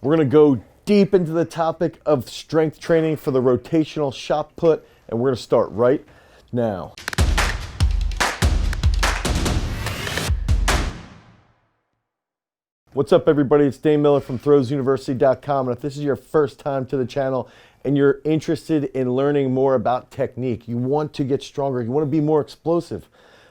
We're gonna go deep into the topic of strength training for the rotational shot put, and we're gonna start right now. What's up, everybody? It's Dane Miller from throwsuniversity.com, and if this is your first time to the channel and you're interested in learning more about technique, you want to get stronger, you want to be more explosive,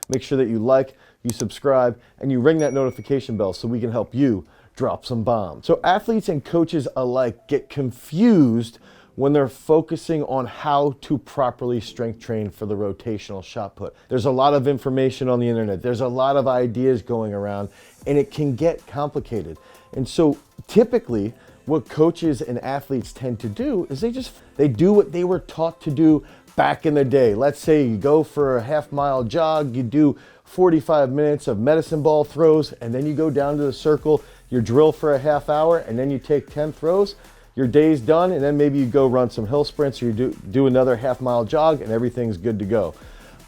make sure that you like, you subscribe, and you ring that notification bell so we can help you drop some bombs. So athletes and coaches alike get confused when they're focusing on how to properly strength train for the rotational shot put. There's a lot of information on the internet. There's a lot of ideas going around, and it can get complicated. And so typically what coaches and athletes tend to do is they do what they were taught to do back in the day. Let's say you go for a half-mile jog, you do 45 minutes of medicine ball throws, and then you go down to the circle, you drill for a half hour, and then you take 10 throws. Your day's done, and then maybe you go run some hill sprints, or you do another half-mile jog, and everything's good to go.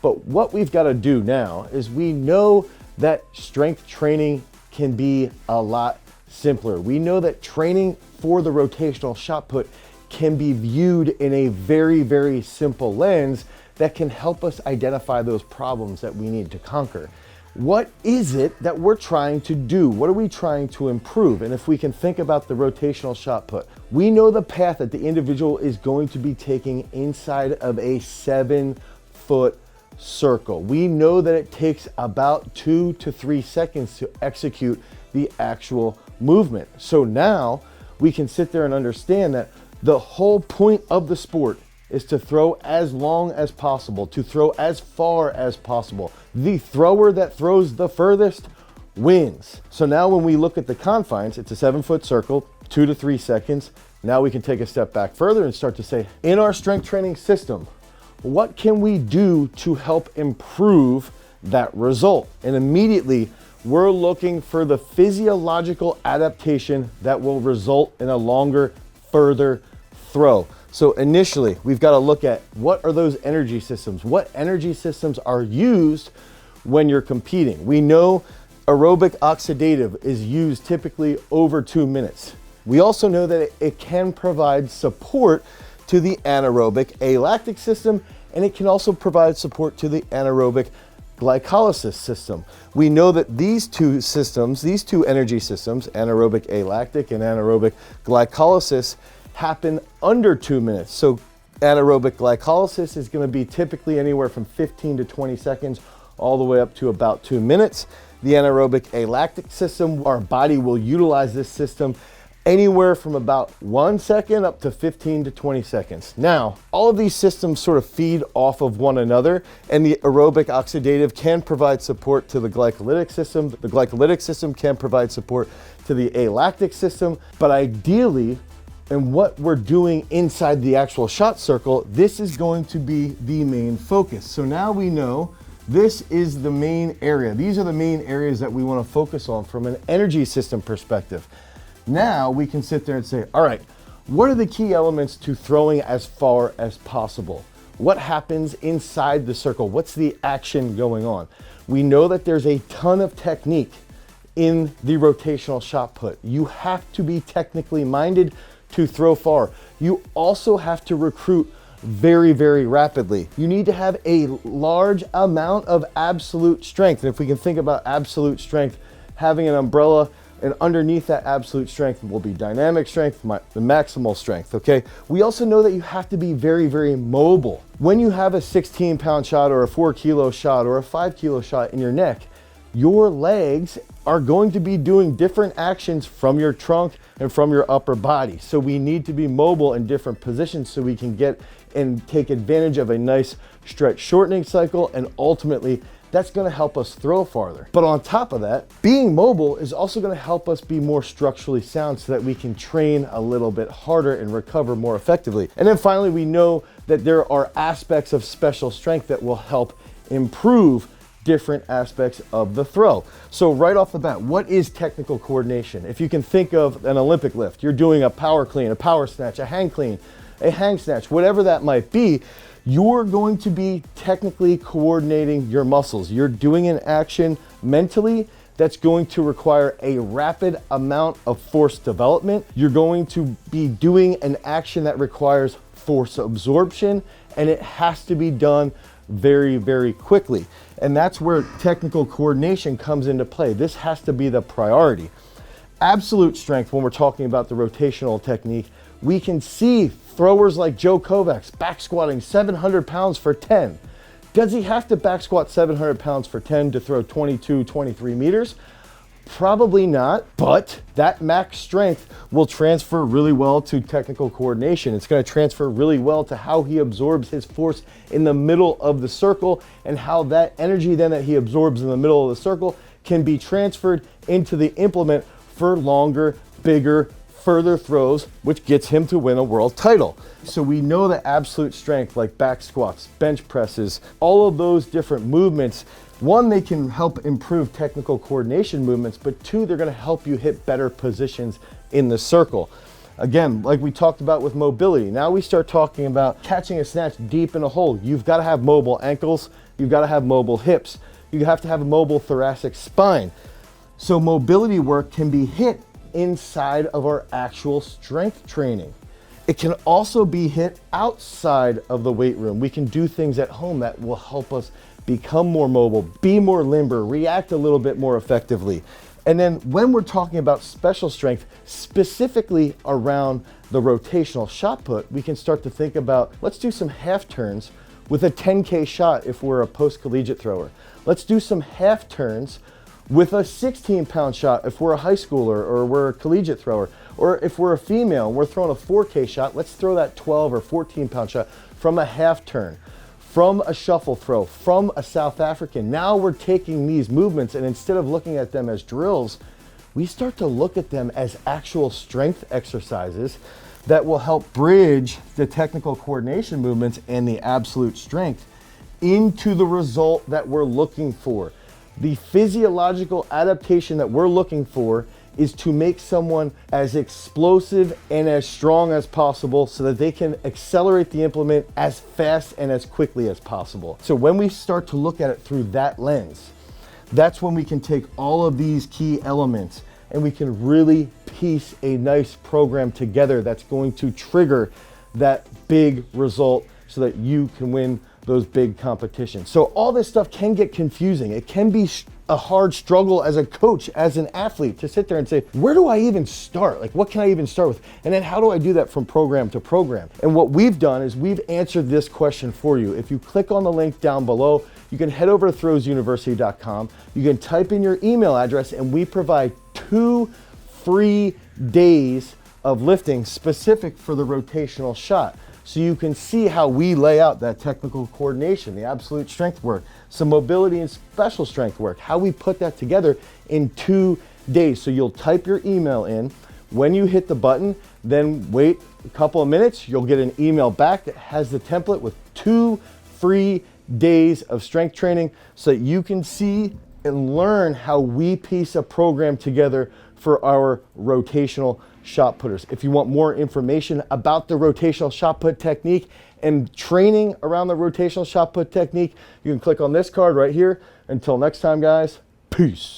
But what we've got to do now is we know that strength training can be a lot simpler. We know that training for the rotational shot put can be viewed in a very, very simple lens that can help us identify those problems that we need to conquer. What is it that we're trying to do? What are we trying to improve? And if we can think about the rotational shot put, we know the path that the individual is going to be taking inside of a 7-foot circle. We know that it takes about 2 to 3 seconds to execute the actual movement. So now we can sit there and understand that the whole point of the sport is to throw as long as possible, to throw as far as possible. The thrower that throws the furthest wins. So now when we look at the confines, it's a 7-foot circle, 2 to 3 seconds. Now we can take a step back further and start to say, in our strength training system, what can we do to help improve that result? And immediately we're looking for the physiological adaptation that will result in a longer, further throw. So initially, we've got to look at what are those energy systems? What energy systems are used when you're competing? We know aerobic oxidative is used typically over 2 minutes. We also know that it can provide support to the anaerobic alactic system, and it can also provide support to the anaerobic glycolysis system. We know that these two systems, these two energy systems, anaerobic alactic and anaerobic glycolysis, happen under 2 minutes. So anaerobic glycolysis is going to be typically anywhere from 15 to 20 seconds all the way up to about 2 minutes. The anaerobic alactic system, our body will utilize this system anywhere from about 1 second up to 15 to 20 seconds. Now, all of these systems sort of feed off of one another, and the aerobic oxidative can provide support to the glycolytic system. The glycolytic system can provide support to the alactic system, but ideally, and what we're doing inside the actual shot circle, this is going to be the main focus. So now we know this is the main area. These are the main areas that we want to focus on from an energy system perspective. Now we can sit there and say, all right, what are the key elements to throwing as far as possible? What happens inside the circle? What's the action going on? We know that there's a ton of technique in the rotational shot put. You have to be technically minded to throw far. You also have to recruit very, very rapidly. You need to have a large amount of absolute strength. And if we can think about absolute strength, having an umbrella, and underneath that absolute strength will be dynamic strength, the maximal strength, okay? We also know that you have to be very, very mobile. When you have a 16-pound shot or a 4-kilo shot or a 5-kilo shot in your neck, your legs are going to be doing different actions from your trunk and from your upper body. So we need to be mobile in different positions so we can get and take advantage of a nice stretch shortening cycle, and ultimately that's going to help us throw farther. But on top of that, being mobile is also going to help us be more structurally sound so that we can train a little bit harder and recover more effectively. And then finally, we know that there are aspects of special strength that will help improve different aspects of the throw. So right off the bat, what is technical coordination? If you can think of an Olympic lift, you're doing a power clean, a power snatch, a hang clean, a hang snatch, whatever that might be, you're going to be technically coordinating your muscles. You're doing an action mentally that's going to require a rapid amount of force development. You're going to be doing an action that requires force absorption, and it has to be done very, very quickly. And that's where technical coordination comes into play. This has to be the priority. Absolute strength, when we're talking about the rotational technique, we can see throwers like Joe Kovacs back squatting 700 pounds for 10. Does he have to back squat 700 pounds for 10 to throw 22, 23 meters? Probably not, but that max strength will transfer really well to technical coordination. It's going to transfer really well to how he absorbs his force in the middle of the circle, and how that energy then that he absorbs in the middle of the circle can be transferred into the implement for longer, bigger, further throws, which gets him to win a world title. So we know that absolute strength, like back squats, bench presses, all of those different movements, one, they can help improve technical coordination movements, but two, they're going to help you hit better positions in the circle. Again, like we talked about with mobility, now we start talking about catching a snatch deep in a hole. You've got to have mobile ankles, you've got to have mobile hips, you have to have a mobile thoracic spine. So mobility work can be hit inside of our actual strength training. It can also be hit outside of the weight room. We can do things at home that will help us become more mobile, be more limber, react a little bit more effectively. And then when we're talking about special strength, specifically around the rotational shot put, we can start to think about, let's do some half turns with a 10K shot if we're a post-collegiate thrower. Let's do some half turns with a 16-pound shot if we're a high schooler or we're a collegiate thrower. Or if we're a female and we're throwing a 4K shot, let's throw that 12 or 14-pound shot from a half turn, from a shuffle throw, from a South African. Now we're taking these movements, and instead of looking at them as drills, we start to look at them as actual strength exercises that will help bridge the technical coordination movements and the absolute strength into the result that we're looking for. The physiological adaptation that we're looking for is to make someone as explosive and as strong as possible so that they can accelerate the implement as fast and as quickly as possible. So when we start to look at it through that lens, that's when we can take all of these key elements and we can really piece a nice program together that's going to trigger that big result so that you can win those big competitions. So all this stuff can get confusing. It can be a hard struggle as a coach, as an athlete, to sit there and say, where do I even start? Like, what can I even start with? And then how do I do that from program to program? And what we've done is we've answered this question for you. If you click on the link down below, you can head over to throwsuniversity.com. You can type in your email address, and we provide 2 free days of lifting specific for the rotational shot. So you can see how we lay out that technical coordination, the absolute strength work, some mobility and special strength work, how we put that together in 2 days. So you'll type your email in. When you hit the button, then wait a couple of minutes, you'll get an email back that has the template with 2 free days of strength training so that you can see and learn how we piece a program together for our rotational shot putters. If you want more information about the rotational shot put technique and training around the rotational shot put technique, you can click on this card right here. Until next time, guys, peace.